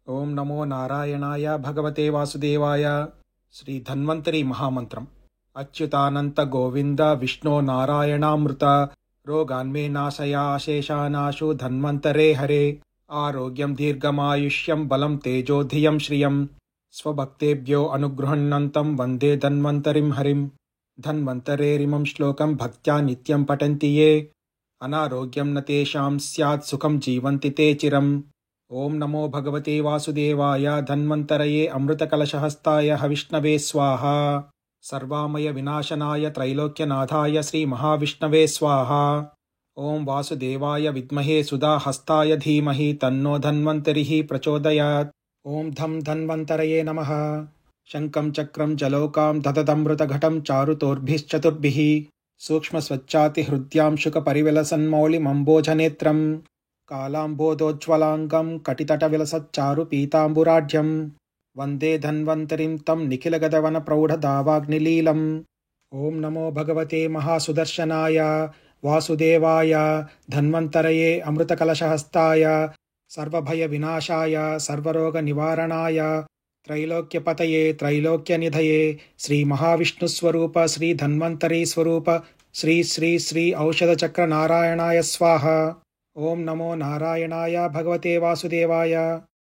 ओम नमो नारायणाय भगवते वासुदेवाय। श्री धन्वंतरी महामंत्रम। अच्युतानंत गोविंद विष्णो नारायणामृत रोगान्मे नाशया अशेषानाशु धन्वंतरे हरे। आरोग्यं दीर्घमायुष्यं बलं तेजो धियं श्रियं स्वभक्तेभ्यो अनुगृह्णन्तं वन्दे धन्वंतरिं हरिं। धन्वंतरेरिमं श्लोकं भक्त्या नित्यं पठन्ति ये अनारोग्यं न तेषां स्यात् सुखं जीवन्ति ते चिरम्। ओम नमो भगवते वासुदेवाय। धन्वंतरये अमृतकलशहस्ताय हविष्णवे स्वाहा। सर्वामय विनाशनाय त्रैलोक्यनाथाय श्री महाविष्णवे स्वाहा। ओम वासुदेवाय विद्महे सुधाहस्ताय धीमहि तन्नो धन्वंतरिः प्रचोदयात्। ओम धं धन्वंतरये नमः। शंखं चक्रं जलौकां ददतमृतघटं चारुतोर्भिश्चतुर्भिः सूक्ष्मस्वच्चातिहृद्यां शुकपरिविलसन्मौलिमम्बोजनेत्रम् कालाम्बोदोज्ज्वलाङ्गं कटितटविलसच्चारुपीताम्बुराढ्यं वन्दे धन्वन्तरिं तं निखिलगगनप्रौढदावाग्निलीलम्। ॐ नमो भगवते महासुदर्शनाय वासुदेवाय। धन्वन्तरये अमृतकलशहस्ताय सर्वभयविनाशाय सर्वरोगनिवारणाय त्रैलोक्यपतये त्रैलोक्यनिधये श्रीमहाविष्णुस्वरूप श्रीधन्वन्तरीस्वरूप श्री श्री श्री औषधचक्रनारायणाय स्वाहा। ओम नमो नारायणाय भगवते वासुदेवाय।